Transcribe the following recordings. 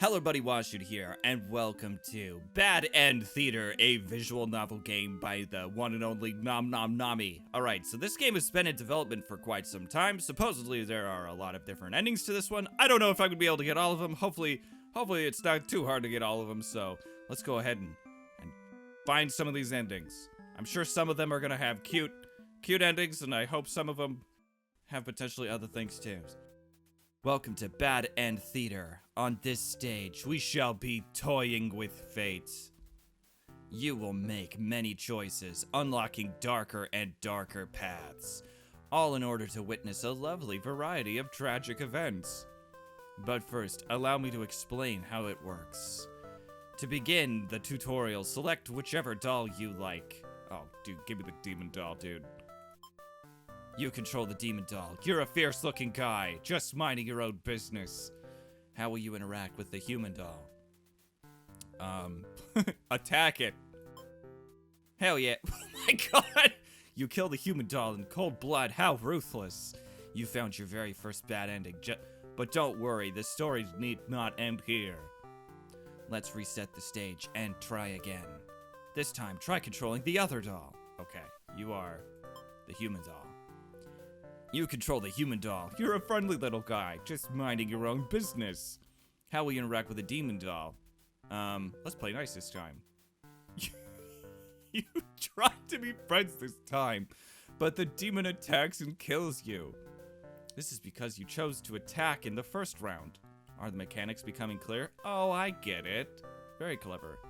Hello BakaWashu here, and welcome to Bad End Theater, a visual novel game by the one and only NomNomNami. Alright, so this game has been in development for quite some time. Supposedly there are a lot of different endings to this one. I don't know if I'm going to be able to get all of them. Hopefully it's not too hard to get all of them, so let's go ahead and find some of these endings. I'm sure some of them are going to have cute endings, and I hope some of them have potentially other things too. Welcome to Bad End Theater. On this stage, we shall be toying with fate. You will make many choices, unlocking darker and darker paths, all in order to witness a lovely variety of tragic events. But first, allow me to explain how it works. To begin the tutorial, select whichever doll you like. Oh, dude, give me the demon doll, dude. You control the demon doll. You're a fierce-looking guy, just minding your own business. How will you interact with the human doll? Attack it. Hell yeah. Oh my god! You kill the human doll in cold blood. How ruthless. You found your very first bad ending. But don't worry, the story need not end here. Let's reset the stage and try again. This time, try controlling the other doll. Okay, you are the human doll. You control the human doll. You're a friendly little guy, just minding your own business. How will you interact with a demon doll? Let's play nice this time. You tried to be friends this time, but the demon attacks and kills you. This is because you chose to attack in the first round. Are the mechanics becoming clear? Oh, I get it. Very clever.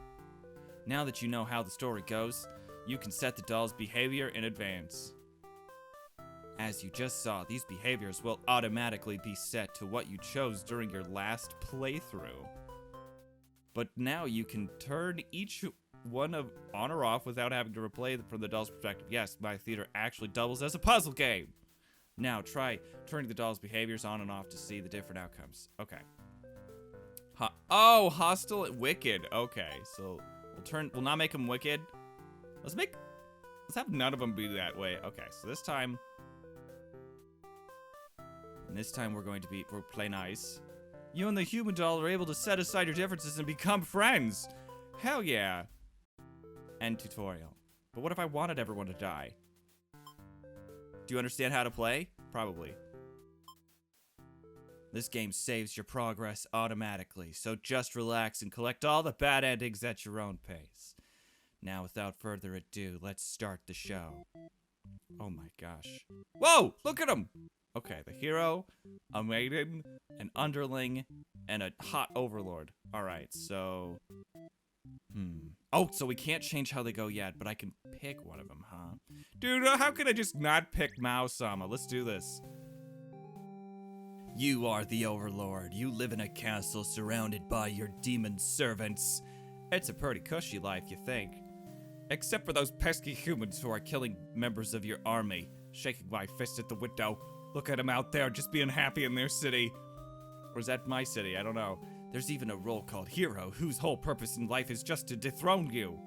Now that you know how the story goes, you can set the doll's behavior in advance. As you just saw, these behaviors will automatically be set to what you chose during your last playthrough. But now you can turn each one on or off without having to replay from the doll's perspective. Yes, my theater actually doubles as a puzzle game. Now try turning the doll's behaviors on and off to see the different outcomes. Okay. Oh, hostile and wicked. Okay, so we'll not make them wicked. Let's have none of them be that way. Okay, so this time we'll play nice. You and the human doll are able to set aside your differences and become friends. Hell yeah. End tutorial. But what if I wanted everyone to die? Do you understand how to play? Probably. This game saves your progress automatically, so just relax and collect all the bad endings at your own pace. Now, without further ado, let's start the show. Oh my gosh. Whoa! Look at him! Okay, the hero, a maiden, an underling, and a hot overlord. Alright, so... Oh, so we can't change how they go yet, but I can pick one of them, huh? Dude, how can I just not pick Mao-sama? Let's do this. You are the overlord. You live in a castle surrounded by your demon servants. It's a pretty cushy life, you think. Except for those pesky humans who are killing members of your army. Shaking my fist at the window. Look at them out there, just being happy in their city. Or is that my city? I don't know. There's even a role called Hero, whose whole purpose in life is just to dethrone you.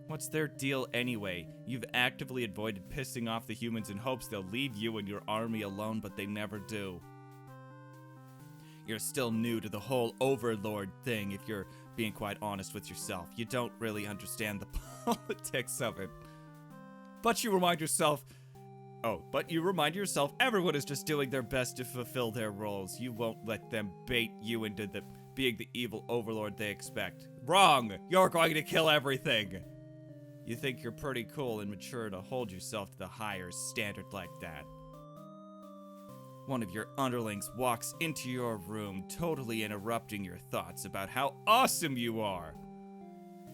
What's their deal anyway? You've actively avoided pissing off the humans in hopes they'll leave you and your army alone, but they never do. You're still new to the whole overlord thing, if you're being quite honest with yourself. You don't really understand the politics of it. But you remind yourself everyone is just doing their best to fulfill their roles. You won't let them bait you into being the evil overlord they expect. Wrong! You're going to kill everything! You think you're pretty cool and mature to hold yourself to the higher standard like that. One of your underlings walks into your room, totally interrupting your thoughts about how awesome you are.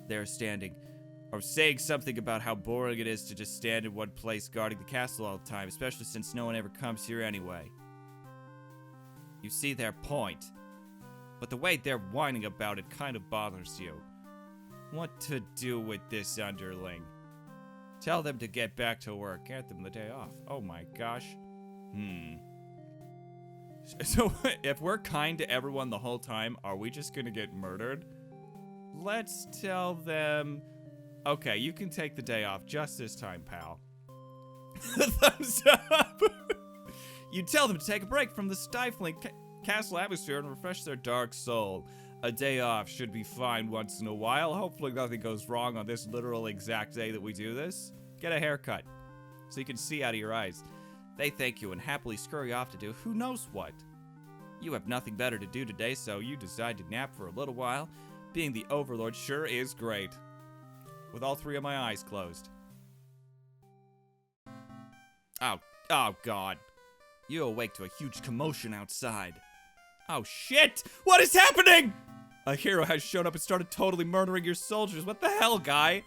They're saying something about how boring it is to just stand in one place guarding the castle all the time, especially since no one ever comes here anyway. You see their point, but the way they're whining about it kind of bothers you. What to do with this underling? Tell them to get back to work. Get them the day off. Oh my gosh. So, if we're kind to everyone the whole time, are we just gonna get murdered? Let's tell them... Okay, you can take the day off just this time, pal. Thumbs up! You tell them to take a break from the stifling... castle atmosphere and refresh their dark soul. A day off should be fine once in a while. Hopefully nothing goes wrong on this literal exact day that we do this. Get a haircut so you can see out of your eyes. They thank you and happily scurry off to do who knows what. You have nothing better to do today, so you decide to nap for a little while. Being the Overlord sure is great. With all three of my eyes closed. Oh God. You awake to a huge commotion outside. Oh shit! What is happening? A hero has shown up and started totally murdering your soldiers. What the hell, guy?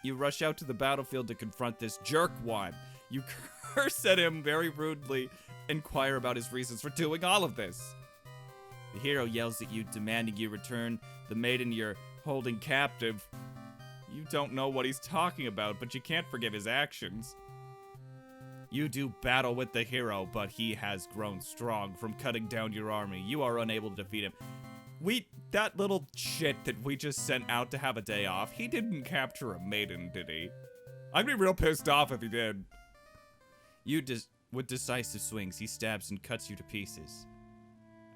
You rush out to the battlefield to confront this jerkwad. You curse at him very rudely, inquire about his reasons for doing all of this. The hero yells at you, demanding you return the maiden you're holding captive. You don't know what he's talking about, but you can't forgive his actions. You do battle with the hero, but he has grown strong from cutting down your army. You are unable to defeat him. That little shit that we just sent out to have a day off, he didn't capture a maiden, did he? I'd be real pissed off if he did. With decisive swings, he stabs and cuts you to pieces.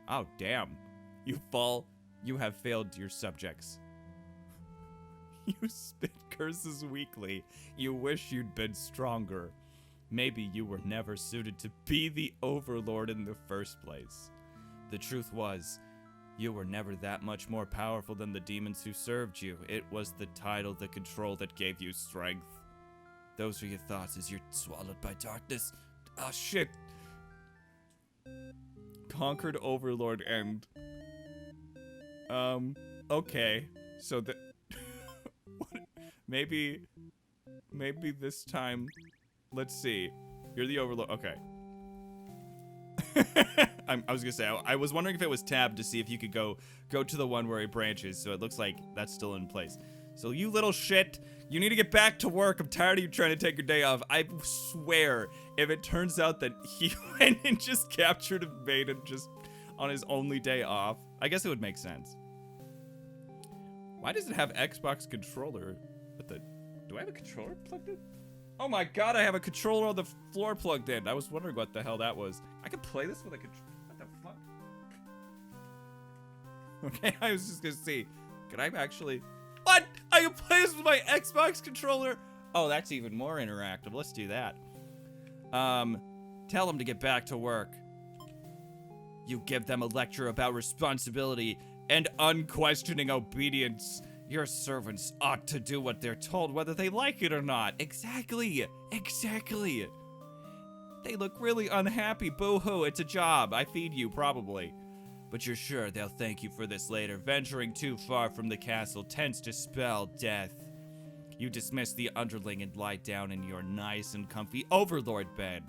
Oh, damn. You fall. You have failed your subjects. You spit curses weakly. You wish you'd been stronger. Maybe you were never suited to be the Overlord in the first place. The truth was, you were never that much more powerful than the demons who served you. It was the title, the control that gave you strength. Those are your thoughts as you're swallowed by darkness. Oh, shit. Conquered Overlord end. Okay. So that... maybe this time... Let's see. You're the Overlord. Okay. I was gonna say, I was wondering if it was tabbed to see if you could go to the one where it branches, so it looks like that's still in place. So you little shit, you need to get back to work. I'm tired of you trying to take your day off. I swear, if it turns out that he went and just captured a maiden just on his only day off, I guess it would make sense. Why does it have Xbox controller? Do I have a controller plugged in? Oh my god, I have a controller on the floor plugged in. I was wondering what the hell that was. I could play this with a controller. What the fuck? Okay, I was just gonna see. Could I actually... What? I can play this with my Xbox controller? Oh, that's even more interactive. Let's do that. Tell them to get back to work. You give them a lecture about responsibility and unquestioning obedience. Your servants ought to do what they're told, whether they like it or not. Exactly. They look really unhappy. Boo-hoo, it's a job. I feed you, probably. But you're sure they'll thank you for this later. Venturing too far from the castle tends to spell death. You dismiss the underling and lie down in your nice and comfy Overlord bed.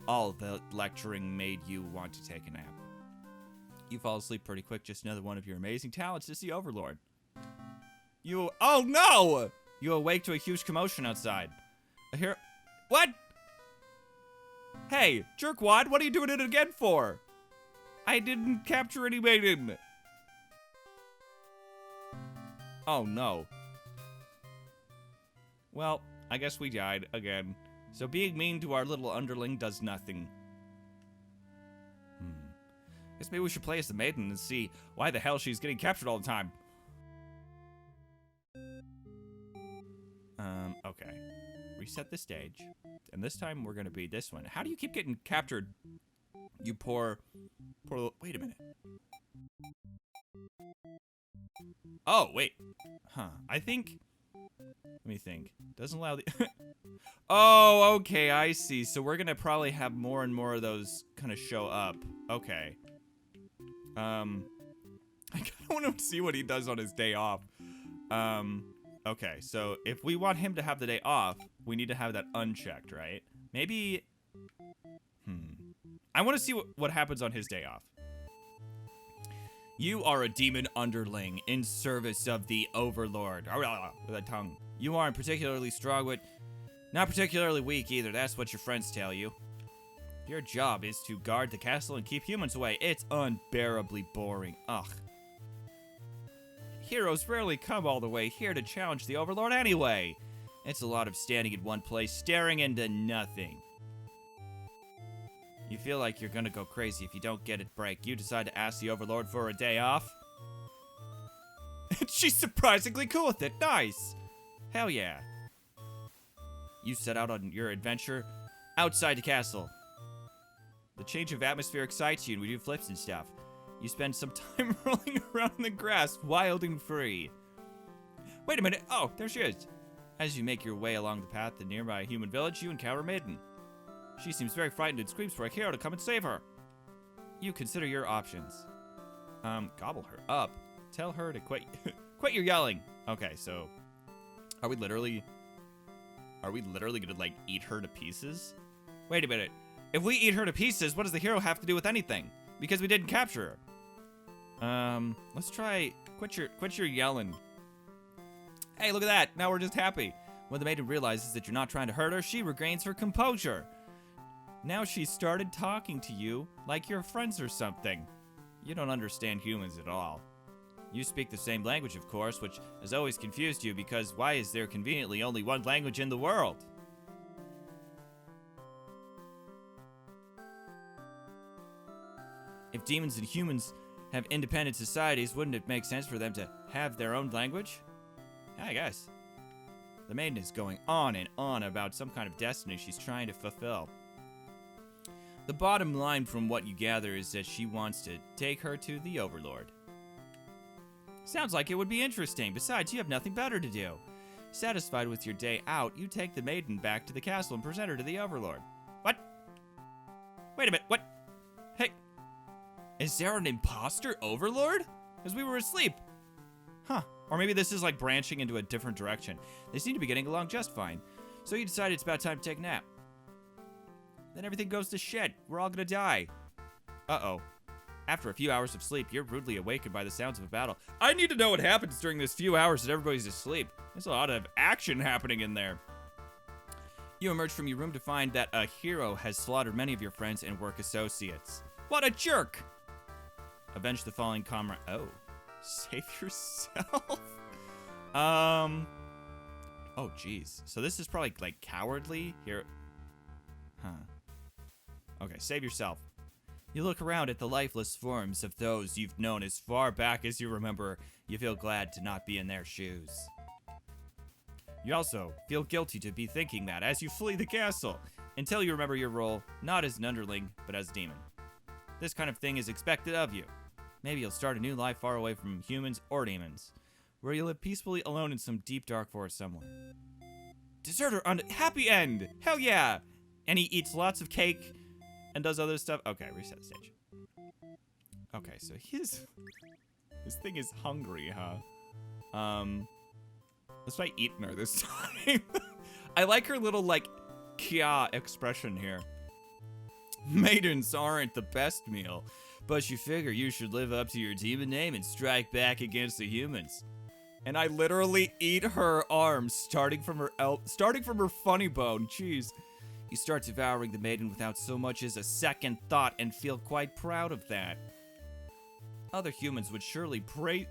All the lecturing made you want to take a nap. You fall asleep pretty quick, just another one of your amazing talents to see Overlord. Oh no! You awake to a huge commotion outside. What? Hey, jerkwad, what are you doing it again for? I didn't capture any maiden. Oh no. Well, I guess we died again. So being mean to our little underling does nothing. Guess maybe we should play as the maiden and see why the hell she's getting captured all the time. Okay. Reset the stage. And this time we're gonna be this one. How do you keep getting captured? You poor wait a minute. Oh, wait. Huh. I think... Let me think. Doesn't allow the... Oh, okay, I see. So we're gonna probably have more and more of those kind of show up. Okay. I kinda wanna see what he does on his day off. Okay, so if we want him to have the day off, we need to have that unchecked, right? Maybe... I want to see what happens on his day off. You are a demon underling in service of the Overlord. With a tongue. You aren't particularly strong, but not particularly weak either. That's what your friends tell you. Your job is to guard the castle and keep humans away. It's unbearably boring. Ugh. Heroes rarely come all the way here to challenge the Overlord anyway. It's a lot of standing in one place, staring into nothing. You feel like you're gonna go crazy if you don't get a break. You decide to ask the Overlord for a day off. And she's surprisingly cool with it. Nice. Hell yeah. You set out on your adventure outside the castle. The change of atmosphere excites you and we do flips and stuff. You spend some time rolling around in the grass, wild and free. Wait a minute. Oh, there she is. As you make your way along the path to nearby human village, you encounter Maiden. She seems very frightened and screams for a hero to come and save her. You consider your options. Gobble her up. Tell her to quit quit your yelling. Okay, so are we literally gonna like eat her to pieces? Wait a minute. If we eat her to pieces, what does the hero have to do with anything? Because we didn't capture her. Let's try quit your yelling. Hey, look at that. Now we're just happy. When the maiden realizes that you're not trying to hurt her, she regains her composure. Now she started talking to you like you're friends or something. You don't understand humans at all. You speak the same language, of course, which has always confused you because why is there conveniently only one language in the world? If demons and humans have independent societies, wouldn't it make sense for them to have their own language? I guess. The maiden is going on and on about some kind of destiny she's trying to fulfill. The bottom line from what you gather is that she wants to take her to the Overlord. Sounds like it would be interesting. Besides, you have nothing better to do. Satisfied with your day out, you take the maiden back to the castle and present her to the Overlord. What? Wait a minute, what? Hey, is there an imposter Overlord? Because we were asleep. Huh. Or maybe this is like branching into a different direction. They seem to be getting along just fine. So you decide it's about time to take a nap. Then everything goes to shit. We're all gonna die. Uh-oh. After a few hours of sleep, you're rudely awakened by the sounds of a battle. I need to know what happens during this few hours that everybody's asleep. There's a lot of action happening in there. You emerge from your room to find that a hero has slaughtered many of your friends and work associates. What a jerk! Avenge the fallen comrade. Oh. Save yourself? Oh, jeez. So this is probably, like, cowardly? Here. Huh. Okay, save yourself. You look around at the lifeless forms of those you've known as far back as you remember. You feel glad to not be in their shoes. You also feel guilty to be thinking that as you flee the castle, until you remember your role, not as an underling, but as a demon. This kind of thing is expected of you. Maybe you'll start a new life far away from humans or demons, where you live peacefully alone in some deep dark forest somewhere. Deserter on happy end! Hell yeah! And he eats lots of cake and does other stuff. Okay, reset the stage. Okay, so his thing is hungry, huh? Let's try eating her this time. I like her little, like, kia expression here. Maidens aren't the best meal, but you figure you should live up to your demon name and strike back against the humans. And I literally eat her arms, starting from her funny bone. Jeez. You start devouring the maiden without so much as a second thought and feel quite proud of that. Other humans would surely praise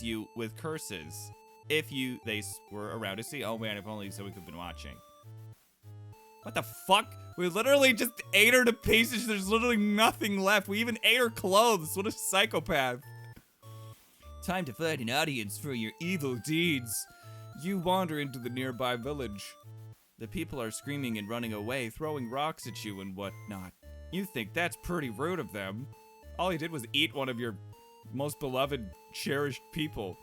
you with curses if they were around to see. Oh man, if only so we could have been watching. What the fuck? We literally just ate her to pieces. There's literally nothing left. We even ate her clothes. What a psychopath. Time to find an audience for your evil deeds. You wander into the nearby village. The people are screaming and running away, throwing rocks at you and whatnot. You think that's pretty rude of them. All he did was eat one of your most beloved, cherished people.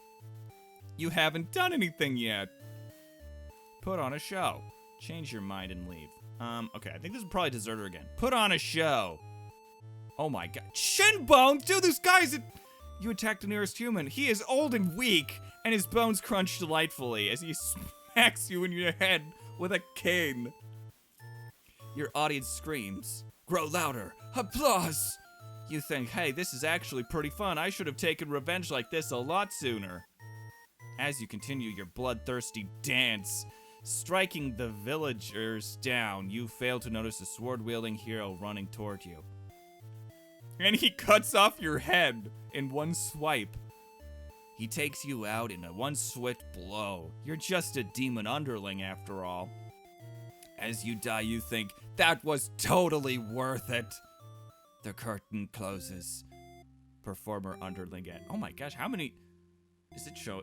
You haven't done anything yet. Put on a show. Change your mind and leave. Okay, I think this is probably Deserter again. Put on a show. Oh my god. Shin bones? Dude, this guy's You attack the nearest human. He is old and weak, and his bones crunch delightfully as he smacks you in your head with a cane. Your audience screams. Grow louder. Applause! You think, hey, this is actually pretty fun. I should have taken revenge like this a lot sooner. As you continue your bloodthirsty dance, striking the villagers down, you fail to notice a sword-wielding hero running toward you. And he cuts off your head in one swipe. He takes you out in a one swift blow. You're just a demon underling after all. As you die, you think, That was totally worth it. The curtain closes. Performer underling it. Oh my gosh, how many... Is it show...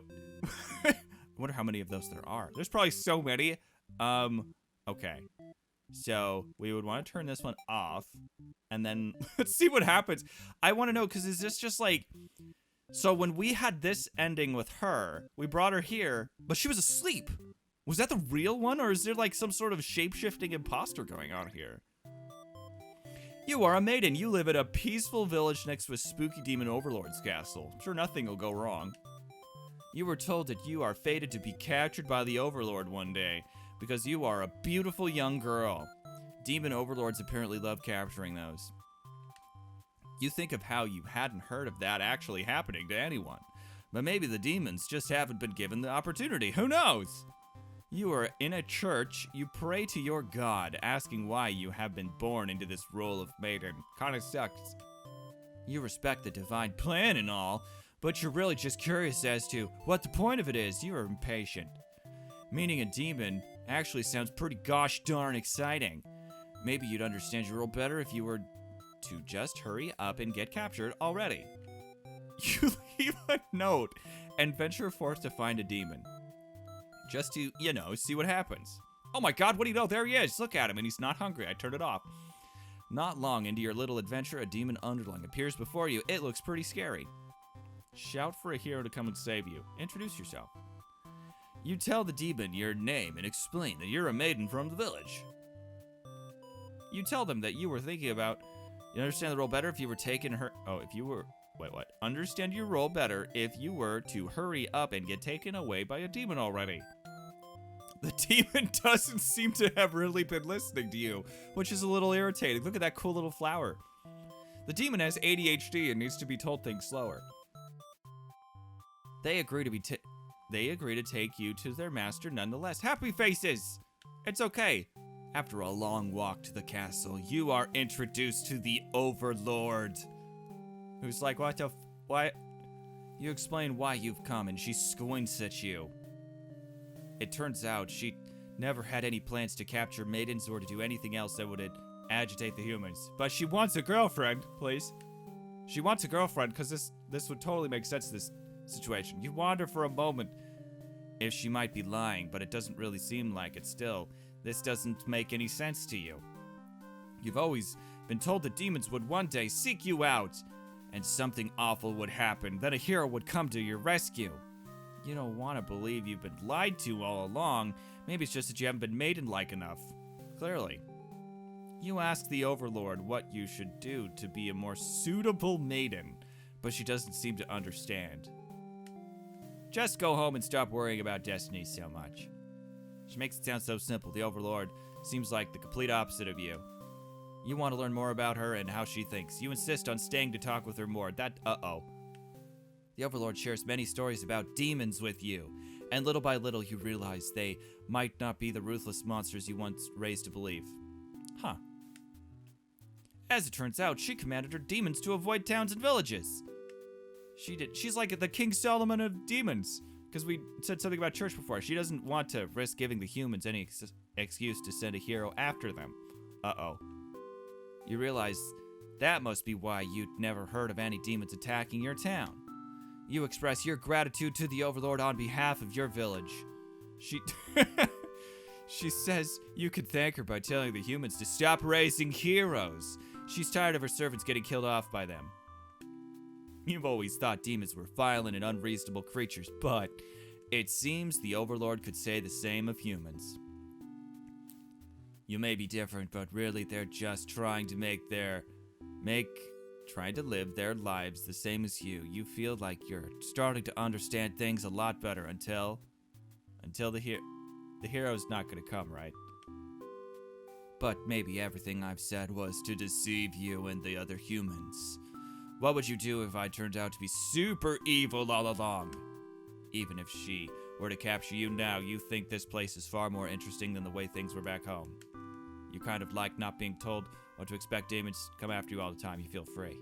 I wonder how many of those there are. There's probably so many. Okay. So, we would want to turn this one off. And then, let's see what happens. I want to know, because is this just like... So, when we had this ending with her, we brought her here, but she was asleep. Was that the real one, or is there like some sort of shape-shifting imposter going on here? You are a maiden. You live at a peaceful village next to a spooky demon overlord's castle. I'm sure nothing will go wrong. You were told that you are fated to be captured by the overlord one day because you are a beautiful young girl. Demon overlords apparently love capturing those. You think of how you hadn't heard of that actually happening to anyone. But maybe the demons just haven't been given the opportunity. Who knows? You are in a church, you pray to your god, asking why you have been born into this role of maiden. Kinda sucks. You respect the divine plan and all, but you're really just curious as to what the point of it is. You are impatient. Meaning a demon actually sounds pretty gosh darn exciting. Maybe you'd understand your role better if you were to just hurry up and get captured already. You leave a note and venture forth to find a demon. Just to, you know, see what happens. Oh my god, what do you know? There he is. Look at him, and he's not hungry. I turned it off. Not long into your little adventure, a demon underling appears before you. It looks pretty scary. Shout for a hero to come and save you. Introduce yourself. You tell the demon your name and explain that you're a maiden from the village. You tell them that you were thinking about... You understand the role better if you were taken her... Oh, if you were... Wait, what? Understand your role better if you were to hurry up and get taken away by a demon already. The demon doesn't seem to have really been listening to you, which is a little irritating. Look at that cool little flower. The demon has ADHD and needs to be told things slower. They agree to take you to their master nonetheless. Happy faces! It's okay. After a long walk to the castle, you are introduced to the Overlord. Who's like, what? You explain why you've come and she squints at you. It turns out she never had any plans to capture maidens or to do anything else that would agitate the humans. But she wants a girlfriend, please. She wants a girlfriend because this would totally make sense to this situation. You wonder for a moment if she might be lying, but it doesn't really seem like it still. This doesn't make any sense to you. You've always been told that demons would one day seek you out, and something awful would happen. Then a hero would come to your rescue. You don't want to believe you've been lied to all along. Maybe it's just that you haven't been maiden-like enough. Clearly. You ask the Overlord what you should do to be a more suitable maiden, but she doesn't seem to understand. Just go home and stop worrying about destiny so much. She makes it sound so simple. The Overlord seems like the complete opposite of you. You want to learn more about her and how she thinks. You insist on staying to talk with her more. Uh-oh. The Overlord shares many stories about demons with you, and little by little you realize they might not be the ruthless monsters you once raised to believe. Huh. As it turns out, she commanded her demons to avoid towns and villages. She's like the King Solomon of demons, because we said something about church before. She doesn't want to risk giving the humans any excuse to send a hero after them. Uh-oh. You realize that must be why you'd never heard of any demons attacking your town. You express your gratitude to the Overlord on behalf of your village. She says you could thank her by telling the humans to stop raising heroes. She's tired of her servants getting killed off by them. You've always thought demons were violent and unreasonable creatures, but it seems the Overlord could say the same of humans. You may be different, but really they're just trying to trying to live their lives the same as you. You feel like you're starting to understand things a lot better until the hero's not gonna come, right? But maybe everything I've said was to deceive you and the other humans. What would you do if I turned out to be super evil all along? Even if she were to capture you now, you think this place is far more interesting than the way things were back home. You kind of like not being told what to expect demons to come after you all the time. You feel free.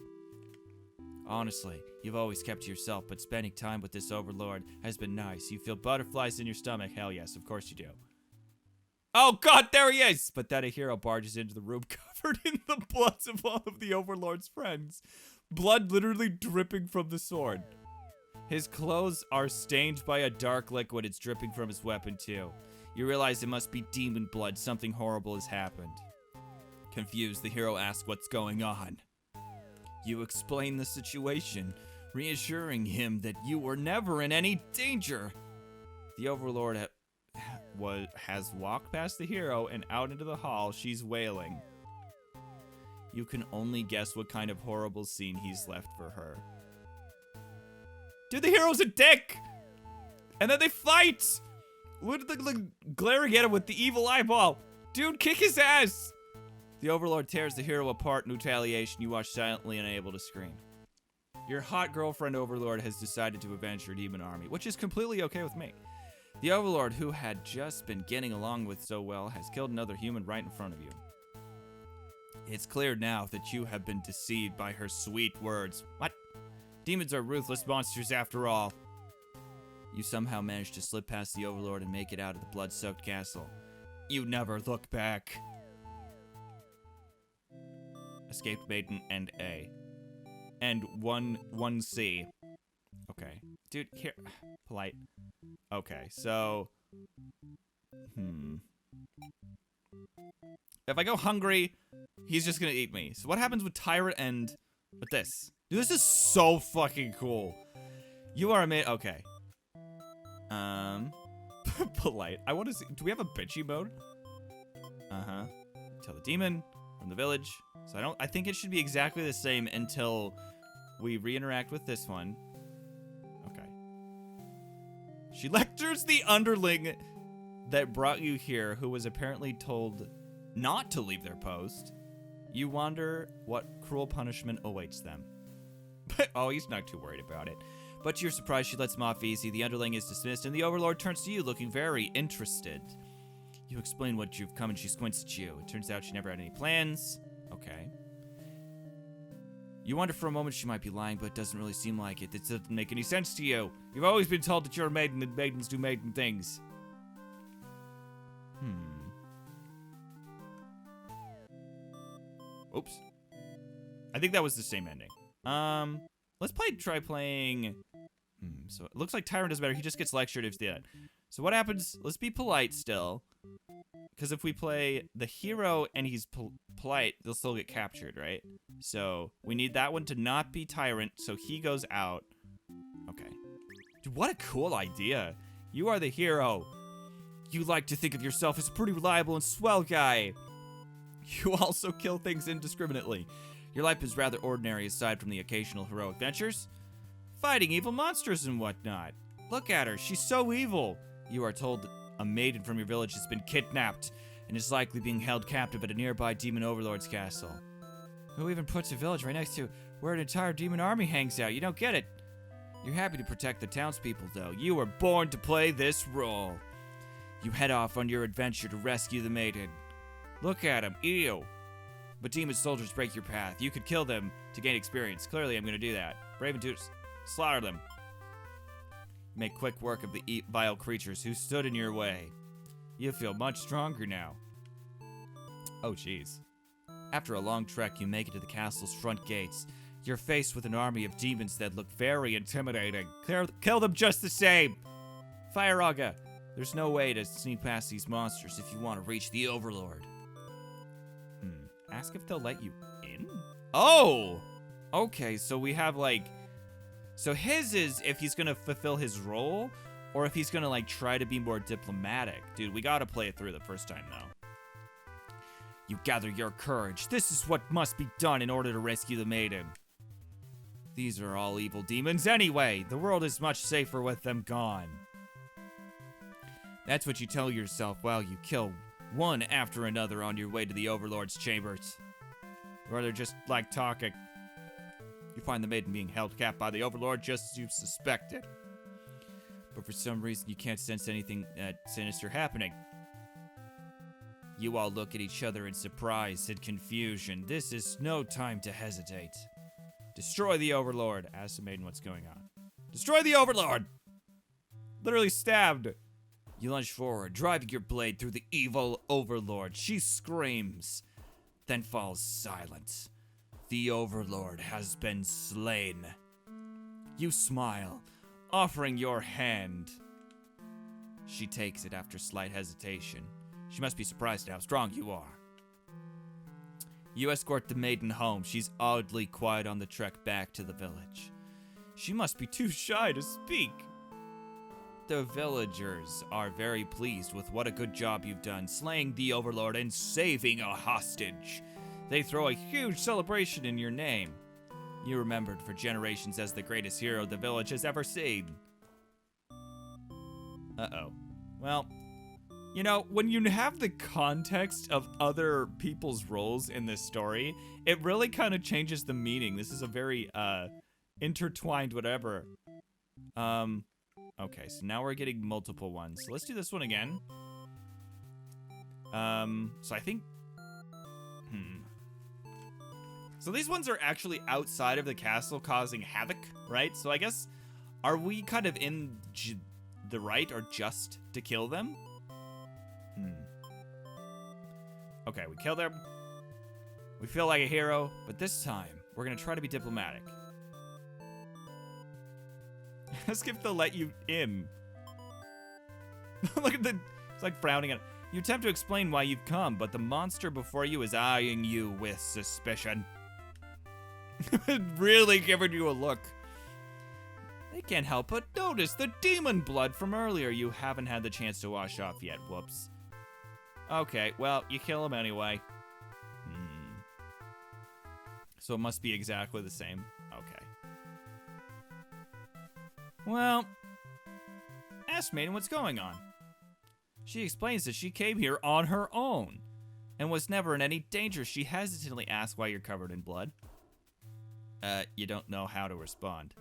Honestly, you've always kept to yourself, but spending time with this Overlord has been nice. You feel butterflies in your stomach. Hell yes, of course you do. Oh god, there he is! But then a hero barges into the room covered in the bloods of all of the Overlord's friends. Blood literally dripping from the sword. His clothes are stained by a dark liquid. It's dripping from his weapon too. You realize it must be demon blood. Something horrible has happened. Confused, the hero asks what's going on. You explain the situation, reassuring him that you were never in any danger. The Overlord has walked past the hero and out into the hall. She's wailing. You can only guess what kind of horrible scene he's left for her. Dude, the hero's a dick! And then they fight! Look at the glaring at him with the evil eyeball. Dude, kick his ass! The Overlord tears the hero apart in retaliation. You watch silently, unable to scream. Your hot girlfriend Overlord has decided to avenge your demon army, which is completely okay with me. The Overlord, who had just been getting along with so well, has killed another human right in front of you. It's clear now that you have been deceived by her sweet words. What? Demons are ruthless monsters after all. You somehow managed to slip past the Overlord and make it out of the blood-soaked castle. You never look back. Escaped Maiden and A. And 1C. Okay. Dude, here. Polite. Okay, so... If I go hungry, he's just gonna eat me. So what happens with Tyrant and with this? Dude, this is so fucking cool. You are amazing. Okay. Polite. I want to see. Do we have a bitchy mode? Tell the demon from the village. So I think it should be exactly the same until we re-interact with this one. Okay. She lectures the underling that brought you here, who was apparently told not to leave their post. You wonder what cruel punishment awaits them. Oh, he's not too worried about it. But to your surprise, she lets him off easy. The underling is dismissed, and the Overlord turns to you, looking very interested. You explain what you've come, and she squints at you. It turns out she never had any plans. Okay. You wonder for a moment she might be lying, but it doesn't really seem like it. It doesn't make any sense to you. You've always been told that you're a maiden, and maidens do maiden things. Oops. I think that was the same ending. Let's try playing... So it looks like Tyrant does better. He just gets lectured if that. So what happens? Let's be polite still. Because if we play the hero and he's polite, they'll still get captured, right? So we need that one to not be Tyrant, so he goes out. Okay. Dude, what a cool idea. You are the hero. You like to think of yourself as a pretty reliable and swell guy. You also kill things indiscriminately. Your life is rather ordinary aside from the occasional heroic ventures. Fighting evil monsters and whatnot. Look at her, she's so evil. You are told that a maiden from your village has been kidnapped and is likely being held captive at a nearby demon overlord's castle. Who even puts a village right next to where an entire demon army hangs out? You don't get it. You're happy to protect the townspeople, though. You were born to play this role. You head off on your adventure to rescue the maiden. Look at him, ew. But demon soldiers break your path. You could kill them to gain experience. Clearly, I'm going to do that. Brave and slaughter them. Make quick work of the vile creatures who stood in your way. You feel much stronger now. Oh, jeez. After a long trek, you make it to the castle's front gates. You're faced with an army of demons that look very intimidating. Kill them just the same. Fire Aga. There's no way to sneak past these monsters if you want to reach the Overlord. Ask if they'll let you in? Oh! Okay, so we have, like... So his is if he's gonna fulfill his role, or if he's gonna, like, try to be more diplomatic. Dude, we gotta play it through the first time, though. You gather your courage. This is what must be done in order to rescue the maiden. These are all evil demons anyway. The world is much safer with them gone. That's what you tell yourself while you kill one after another on your way to the Overlord's chambers. Or they're just, like, talking. You find the maiden being held captive by the Overlord just as you suspected. But for some reason, you can't sense anything sinister happening. You all look at each other in surprise and confusion. This is no time to hesitate. Destroy the Overlord. Ask the maiden what's going on. Destroy the Overlord! Literally stabbed. You lunge forward, driving your blade through the evil overlord. She screams, then falls silent. The overlord has been slain. You smile, offering your hand. She takes it after slight hesitation. She must be surprised at how strong you are. You escort the maiden home. She's oddly quiet on the trek back to the village. She must be too shy to speak. The villagers are very pleased with what a good job you've done, slaying the overlord and saving a hostage. They throw a huge celebration in your name. You're remembered for generations as the greatest hero the village has ever seen. Uh-oh. Well, you know, when you have the context of other people's roles in this story, it really kind of changes the meaning. This is a very, intertwined whatever. Okay, so now we're getting multiple ones. So let's do this one again. So I think... So these ones are actually outside of the castle causing havoc, right? So I guess, are we kind of in the right or just to kill them? Okay, we killed them. We feel like a hero, but this time, we're gonna try to be diplomatic. Ask if they'll let you in. Look at it's like frowning at it. You attempt to explain why you've come, but the monster before you is eyeing you with suspicion. Really giving you a look. They can't help but notice the demon blood from earlier you haven't had the chance to wash off yet. Whoops. Okay, well, you kill him anyway. So it must be exactly the same. Okay. Well, ask Maiden what's going on. She explains that she came here on her own and was never in any danger. She hesitantly asks why you're covered in blood. You don't know how to respond.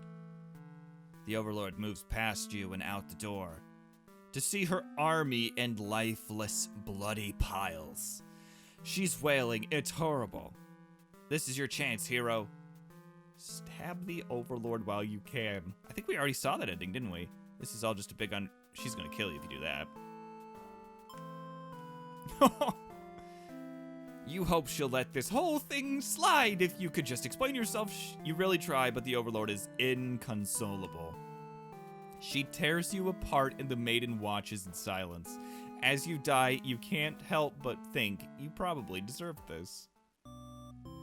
The Overlord moves past you and out the door to see her army and lifeless, bloody piles. She's wailing, "It's horrible. This is your chance, hero. Stab the Overlord while you can." I think we already saw that ending, didn't we? This is all just a big she's gonna kill you if you do that. You hope she'll let this whole thing slide if you could just explain yourself. You really try, but the Overlord is inconsolable. She tears you apart and the maiden watches in silence. As you die, you can't help but think you probably deserved this.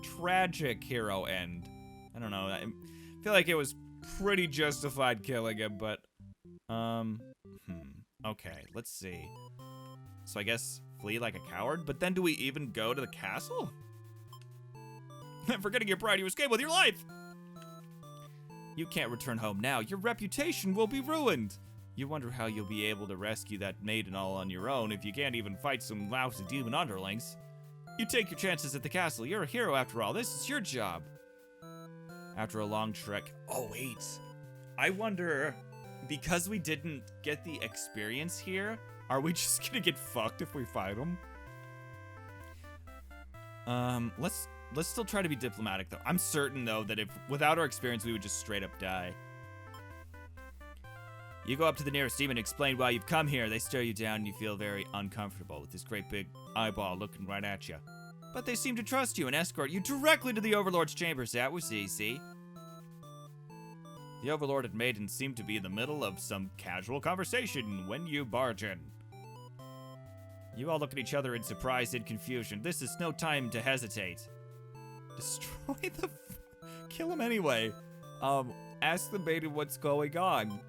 Tragic hero end. I don't know. I feel like it was pretty justified killing him, but okay, let's see. So I guess flee like a coward, but then do we even go to the castle? Forgetting your pride, you escape with your life. You can't return home now. Your reputation will be ruined. You wonder how you'll be able to rescue that maiden all on your own if you can't even fight some lousy demon underlings. You take your chances at the castle. You're a hero after all. This is your job. After a long trek. Oh, wait. I wonder, because we didn't get the experience here, are we just gonna get fucked if we fight them? Let's still try to be diplomatic, though. I'm certain, though, that if without our experience, we would just straight up die. You go up to the nearest demon and explain why you've come here. They stare you down and you feel very uncomfortable with this great big eyeball looking right at you. But they seem to trust you and escort you directly to the Overlord's chambers. That was easy. The Overlord and Maiden seem to be in the middle of some casual conversation when you barge in. You all look at each other in surprise and confusion. This is no time to hesitate. Destroy the... Kill him anyway. Ask the maiden what's going on.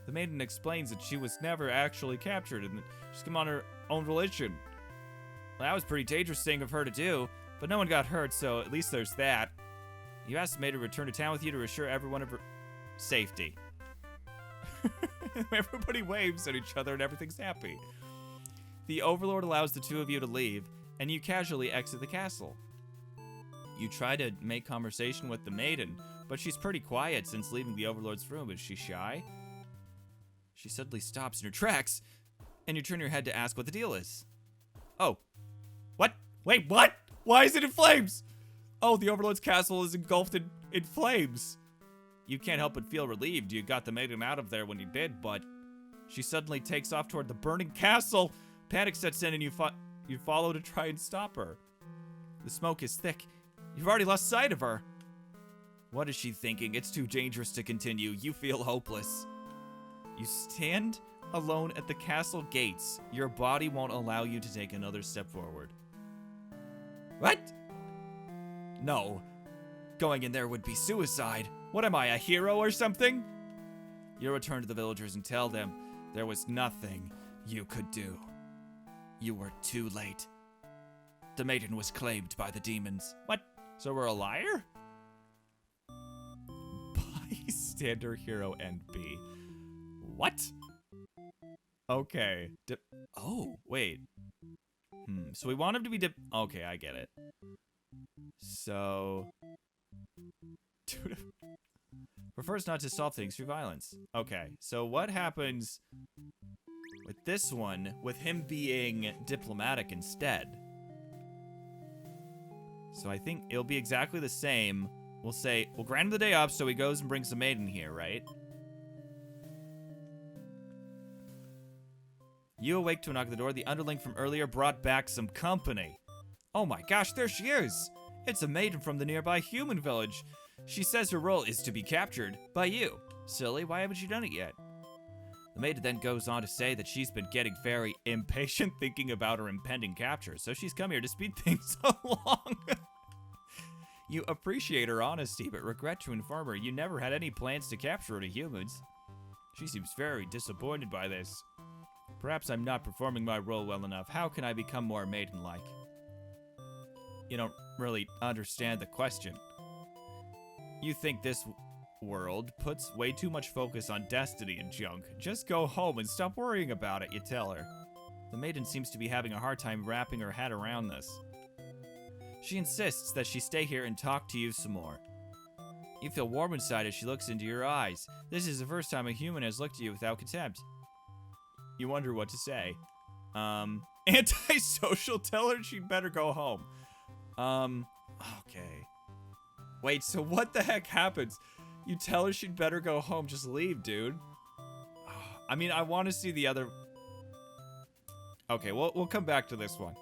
The maiden explains that she was never actually captured and that she's come on her own volition. Well, that was a pretty dangerous thing of her to do, but no one got hurt, so at least there's that. You asked the maiden to return to town with you to assure everyone of her safety. Everybody waves at each other and everything's happy. The Overlord allows the two of you to leave, and you casually exit the castle. You try to make conversation with the maiden, but she's pretty quiet since leaving the Overlord's room. Is she shy? She suddenly stops in her tracks, and you turn your head to ask what the deal is. Oh. What? Wait, what? Why is it in flames? Oh, the Overlord's castle is engulfed in flames. You can't help but feel relieved you got the maiden out of there when you did, but She suddenly takes off toward the burning castle. Panic sets in and you follow to try and stop her. The smoke is thick. You've already lost sight of her. What is she thinking? It's too dangerous to continue. You feel hopeless. You stand alone at the castle gates. Your body won't allow you to take another step forward. What? No. Going in there would be suicide. What am I, a hero or something? You return to the villagers and tell them there was nothing you could do. You were too late. The maiden was claimed by the demons. What? So we're a liar? Bystander hero NP. What? Okay. Oh, wait. So we want him to be okay, I get it. So... Dude, prefers not to solve things through violence. Okay, so what happens with this one, with him being diplomatic instead? So I think it'll be exactly the same. We'll say, we'll grant him the day off so he goes and brings the maiden here, right? You awake to a knock at the door. The underling from earlier brought back some company. Oh my gosh, there she is! It's a maiden from the nearby human village. She says her role is to be captured by you. Silly, why haven't you done it yet? The maiden then goes on to say that she's been getting very impatient thinking about her impending capture, so she's come here to speed things along. You appreciate her honesty, but regret to inform her you never had any plans to capture her to humans. She seems very disappointed by this. Perhaps I'm not performing my role well enough. How can I become more maiden-like? You don't really understand the question. You think this world puts way too much focus on destiny and junk. Just go home and stop worrying about it, you tell her. The maiden seems to be having a hard time wrapping her head around this. She insists that she stay here and talk to you some more. You feel warm inside as she looks into your eyes. This is the first time a human has looked at you without contempt. You wonder what to say. Antisocial, tell her she'd better go home. Okay. Wait, so what the heck happens? You tell her she'd better go home, just leave, dude. I mean, I want to see the other... Okay, we'll come back to this one.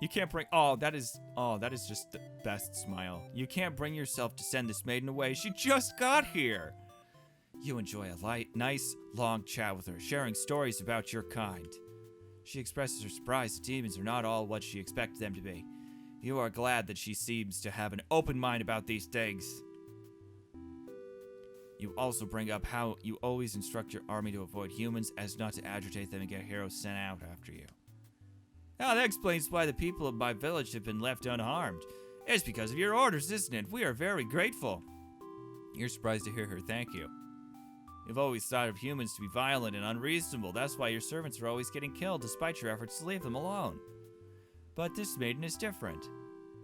You can't bring... Oh, that is just the best smile. You can't bring yourself to send this maiden away. She just got here. You enjoy a nice, long chat with her, sharing stories about your kind. She expresses her surprise that demons are not all what she expected them to be. You are glad that she seems to have an open mind about these things. You also bring up how you always instruct your army to avoid humans as not to agitate them and get heroes sent out after you. Now that explains why the people of my village have been left unharmed. It's because of your orders, isn't it? We are very grateful. You're surprised to hear her thank you. You've always thought of humans to be violent and unreasonable. That's why your servants are always getting killed despite your efforts to leave them alone. But this maiden is different.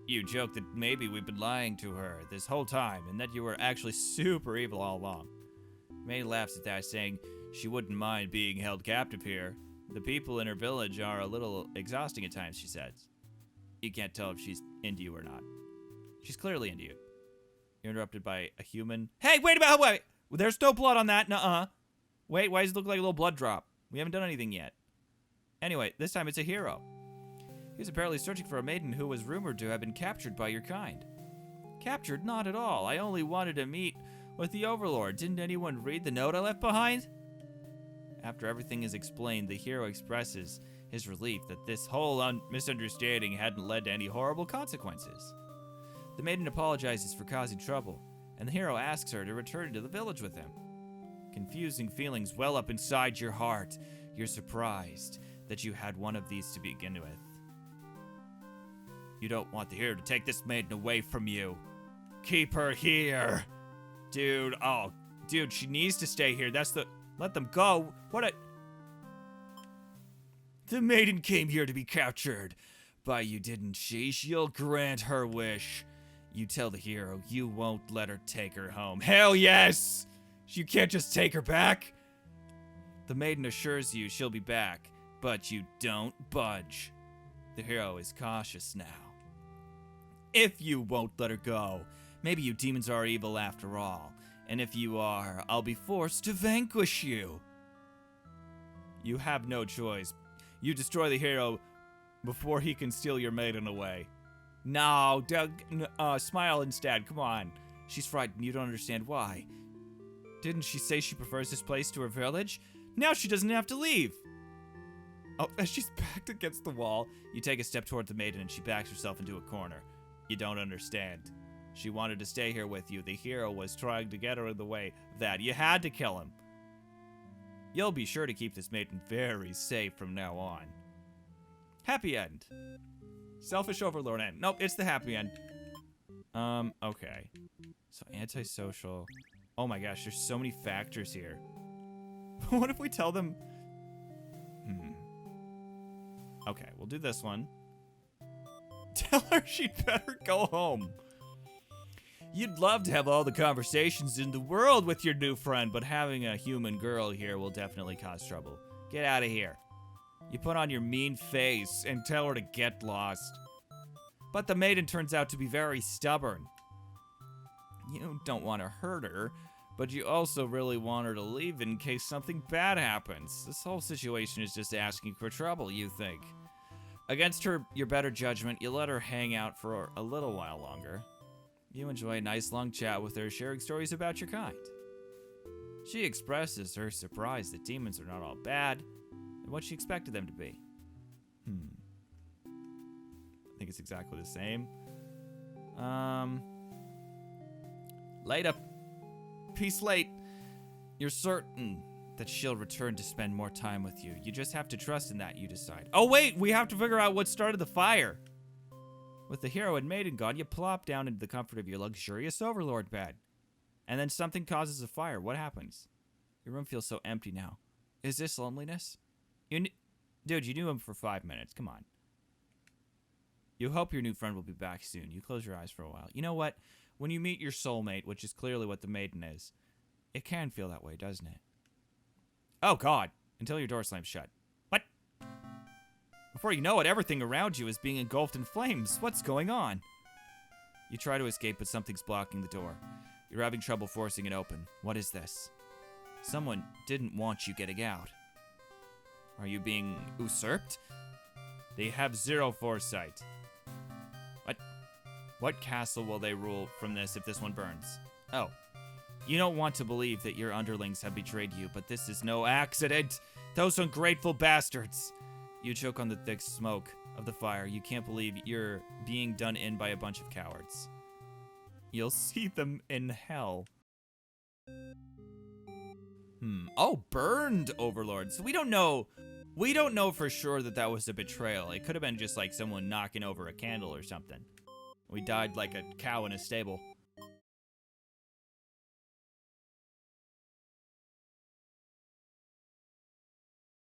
You joke that maybe we've been lying to her this whole time and that you were actually super evil all along. May laughs at that, saying she wouldn't mind being held captive here. The people in her village are a little exhausting at times, she says. You can't tell if she's into you or not. She's clearly into you. You're interrupted by a human. Hey, wait a minute, wait! There's no blood on that, nuh-uh. Wait, why does it look like a little blood drop? We haven't done anything yet. Anyway, this time it's a hero. He was apparently searching for a maiden who was rumored to have been captured by your kind. Captured? Not at all. I only wanted to meet with the Overlord. Didn't anyone read the note I left behind? After everything is explained, the hero expresses his relief that this whole misunderstanding hadn't led to any horrible consequences. The maiden apologizes for causing trouble, and the hero asks her to return to the village with him. Confusing feelings well up inside your heart. You're surprised that you had one of these to begin with. You don't want the hero to take this maiden away from you. Keep her here. Dude, dude, she needs to stay here. Let them go. The maiden came here to be captured by you, didn't she? She'll grant her wish. You tell the hero you won't let her take her home. Hell yes! You can't just take her back. The maiden assures you she'll be back, but you don't budge. The hero is cautious now. If you won't let her go, maybe you demons are evil after all. And if you are, I'll be forced to vanquish you. You have no choice. You destroy the hero before he can steal your maiden away. No, Doug, smile instead, come on. She's frightened, you don't understand why. Didn't she say she prefers this place to her village? Now she doesn't have to leave. Oh, as she's backed against the wall, you take a step toward the maiden and she backs herself into a corner. You don't understand. She wanted to stay here with you. The hero was trying to get her in the way of that. You had to kill him. You'll be sure to keep this maiden very safe from now on. Happy end. Selfish overlord end. Nope, it's the happy end. Okay. So antisocial. Oh my gosh, there's so many factors here. What if we tell them... Okay, we'll do this one. Tell her she'd better go home. You'd love to have all the conversations in the world with your new friend, but having a human girl here will definitely cause trouble. Get out of here. You put on your mean face and tell her to get lost. But the maiden turns out to be very stubborn. You don't want to hurt her, but you also really want her to leave in case something bad happens. This whole situation is just asking for trouble, you think. Against your better judgment, you let her hang out for a little while longer. You enjoy a nice long chat with her, sharing stories about your kind. She expresses her surprise that demons are not all bad, and what she expected them to be. I think it's exactly the same. Late up. Peace late. You're certain that she'll return to spend more time with you. You just have to trust in that, you decide. Oh wait, we have to figure out what started the fire. With the hero and maiden gone, you plop down into the comfort of your luxurious overlord bed. And then something causes a fire. What happens? Your room feels so empty now. Is this loneliness? Dude, you knew him for 5 minutes. Come on. You hope your new friend will be back soon. You close your eyes for a while. You know what? When you meet your soulmate, which is clearly what the maiden is, it can feel that way, doesn't it? Oh, God. Until your door slams shut. What? Before you know it, everything around you is being engulfed in flames. What's going on? You try to escape, but something's blocking the door. You're having trouble forcing it open. What is this? Someone didn't want you getting out. Are you being usurped? They have zero foresight. What castle will they rule from this if this one burns? Oh. You don't want to believe that your underlings have betrayed you, but this is no accident. Those ungrateful bastards. You choke on the thick smoke of the fire. You can't believe you're being done in by a bunch of cowards. You'll see them in hell. Oh, burned overlord. So we don't know for sure that was a betrayal. It could have been just like someone knocking over a candle or something. We died like a cow in a stable.